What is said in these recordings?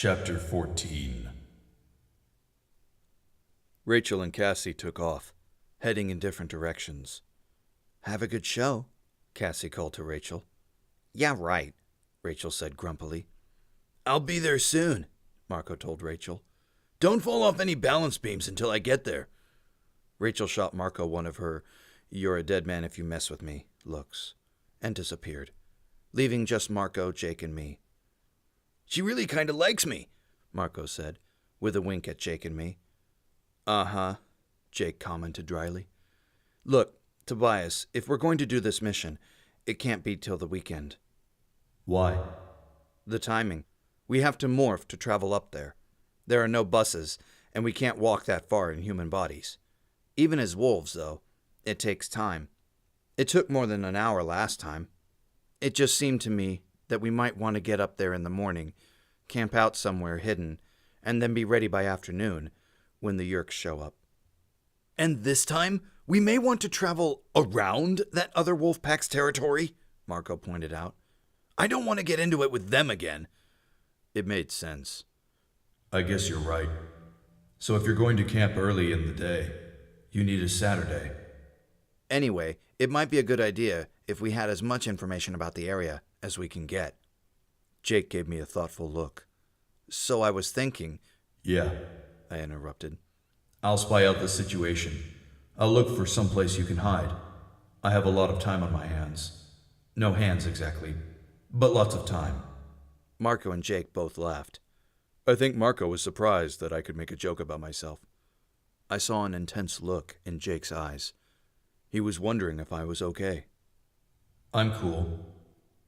Chapter 14. Rachel and Cassie took off, heading in different directions. "Have a good show," Cassie called to Rachel. "Yeah, right," Rachel said grumpily. "I'll be there soon," Marco told Rachel. "Don't fall off any balance beams until I get there." Rachel shot Marco one of her "you're a dead man if you mess with me" looks, and disappeared, leaving just Marco, Jake, and me. "She really kind of likes me," Marco said, with a wink at Jake and me. "Uh-huh," Jake commented dryly. "Look, Tobias, if we're going to do this mission, it can't be till the weekend." "Why?" "The timing. We have to morph to travel up there. There are no buses, and we can't walk that far in human bodies. Even as wolves, though, it takes time. It took more than an hour last time. It just seemed to me that we might want to get up there in the morning, camp out somewhere hidden, and then be ready by afternoon when the Yeerks show up." "And this time, we may want to travel around that other wolf pack's territory," Marco pointed out. "I don't want to get into it with them again." It made sense. "I guess you're right. So if you're going to camp early in the day, you need a Saturday." Anyway, it might be a good idea if we had as much information about the area as we can get. Jake gave me a thoughtful look. "So I was thinking—" "Yeah," I interrupted. "I'll spy out the situation. I'll look for some place you can hide. I have a lot of time on my hands. No hands exactly, but lots of time." Marco and Jake both laughed. I think Marco was surprised that I could make a joke about myself. I saw an intense look in Jake's eyes. He was wondering if I was okay. "I'm cool."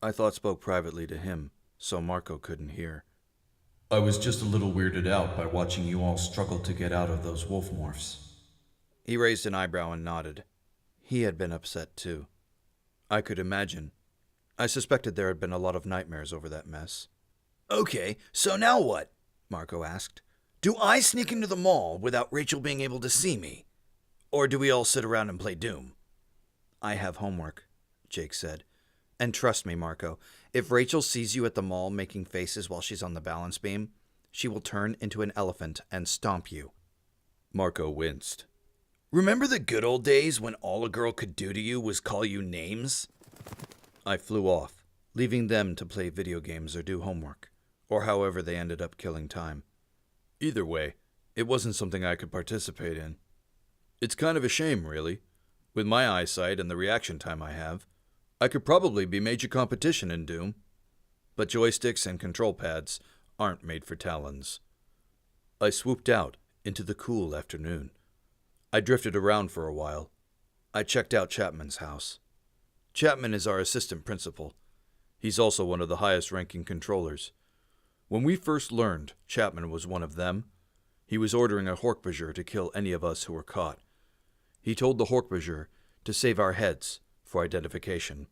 I thought spoke privately to him, so Marco couldn't hear. "I was just a little weirded out by watching you all struggle to get out of those wolf morphs." He raised an eyebrow and nodded. He had been upset too. I could imagine. I suspected there had been a lot of nightmares over that mess. "Okay, so now what?" Marco asked. "Do I sneak into the mall without Rachel being able to see me? Or do we all sit around and play Doom?" "I have homework," Jake said. "And trust me, Marco, if Rachel sees you at the mall making faces while she's on the balance beam, she will turn into an elephant and stomp you." Marco winced. "Remember the good old days when all a girl could do to you was call you names?" I flew off, leaving them to play video games or do homework, or however they ended up killing time. Either way, it wasn't something I could participate in. It's kind of a shame, really. With my eyesight and the reaction time I have, I could probably be major competition in Doom. But joysticks and control pads aren't made for talons. I swooped out into the cool afternoon. I drifted around for a while. I checked out Chapman's house. Chapman is our assistant principal. He's also one of the highest-ranking controllers. When we first learned Chapman was one of them, he was ordering a Hork-Bajir to kill any of us who were caught. He told the Hork-Bajir to save our heads for identification.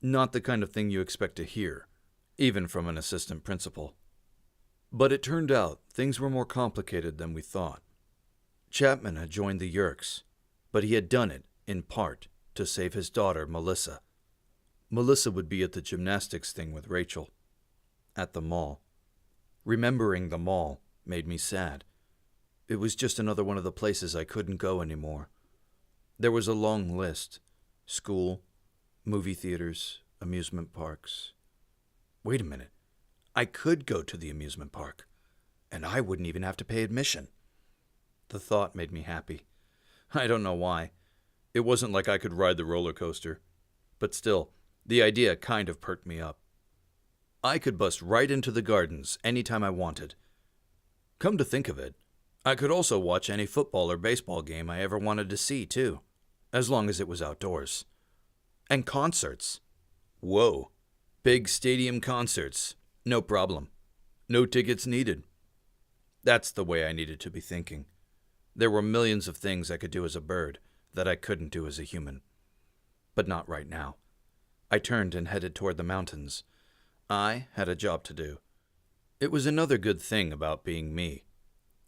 Not the kind of thing you expect to hear, even from an assistant principal. But it turned out things were more complicated than we thought. Chapman had joined the Yeerks, but he had done it, in part, to save his daughter, Melissa. Melissa would be at the gymnastics thing with Rachel. At the mall. Remembering the mall made me sad. It was just another one of the places I couldn't go anymore. There was a long list. School, movie theaters, amusement parks. Wait a minute. I could go to the amusement park, and I wouldn't even have to pay admission. The thought made me happy. I don't know why. It wasn't like I could ride the roller coaster. But still, the idea kind of perked me up. I could bust right into the gardens anytime I wanted. Come to think of it, I could also watch any football or baseball game I ever wanted to see, too, as long as it was outdoors. And concerts. Whoa, big stadium concerts, no problem. No tickets needed. That's the way I needed to be thinking. There were millions of things I could do as a bird that I couldn't do as a human. But not right now. I turned and headed toward the mountains. I had a job to do. It was another good thing about being me.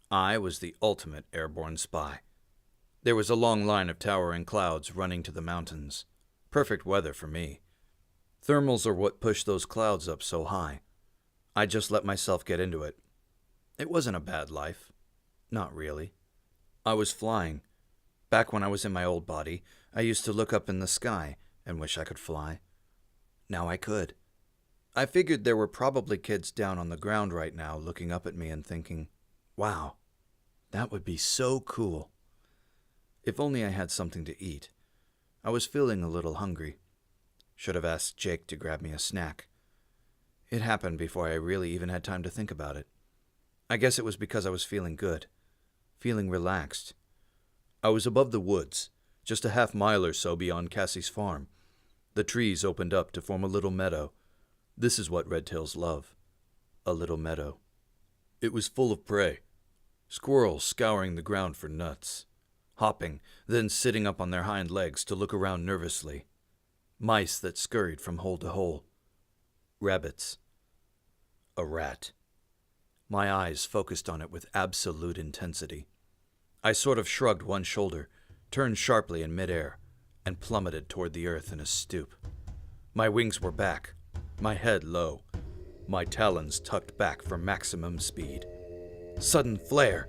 I was the ultimate airborne spy. There was a long line of towering clouds running to the mountains. Perfect weather for me. Thermals are what push those clouds up so high. I just let myself get into it. It wasn't a bad life. Not really. I was flying. Back when I was in my old body, I used to look up in the sky and wish I could fly. Now I could. I figured there were probably kids down on the ground right now looking up at me and thinking, wow, that would be so cool. If only I had something to eat. I was feeling a little hungry. Should have asked Jake to grab me a snack. It happened before I really even had time to think about it. I guess it was because I was feeling good, feeling relaxed. I was above the woods, just a half-mile or so beyond Cassie's farm. The trees opened up to form a little meadow. This is what redtails love, a little meadow. It was full of prey. Squirrels scouring the ground for nuts, hopping, then sitting up on their hind legs to look around nervously. Mice that scurried from hole to hole. Rabbits. A rat. My eyes focused on it with absolute intensity. I sort of shrugged one shoulder, turned sharply in midair, and plummeted toward the earth in a stoop. My wings were back, my head low, my talons tucked back for maximum speed. Sudden flare!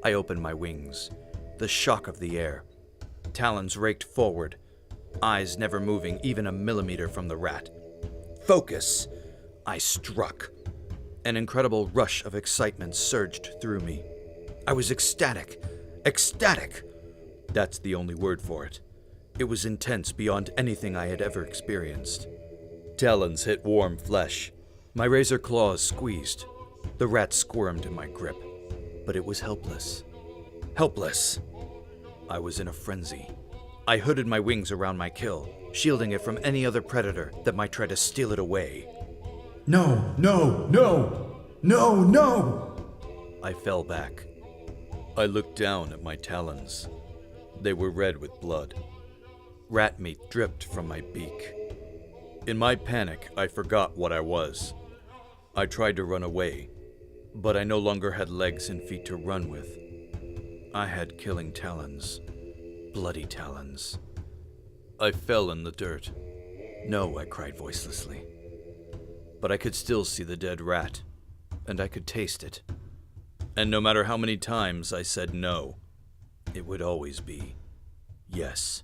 I opened my wings. The shock of the air. Talons raked forward, eyes never moving even a millimeter from the rat. Focus! I struck. An incredible rush of excitement surged through me. I was ecstatic. Ecstatic! That's the only word for it. It was intense beyond anything I had ever experienced. Talons hit warm flesh. My razor claws squeezed. The rat squirmed in my grip, but it was helpless. Helpless! I was in a frenzy. I hooded my wings around my kill, shielding it from any other predator that might try to steal it away. No, no, no! No, no! I fell back. I looked down at my talons. They were red with blood. Rat meat dripped from my beak. In my panic, I forgot what I was. I tried to run away, but I no longer had legs and feet to run with. I had killing talons. Bloody talons. I fell in the dirt. No, I cried voicelessly. But I could still see the dead rat, and I could taste it. And no matter how many times I said no, it would always be yes.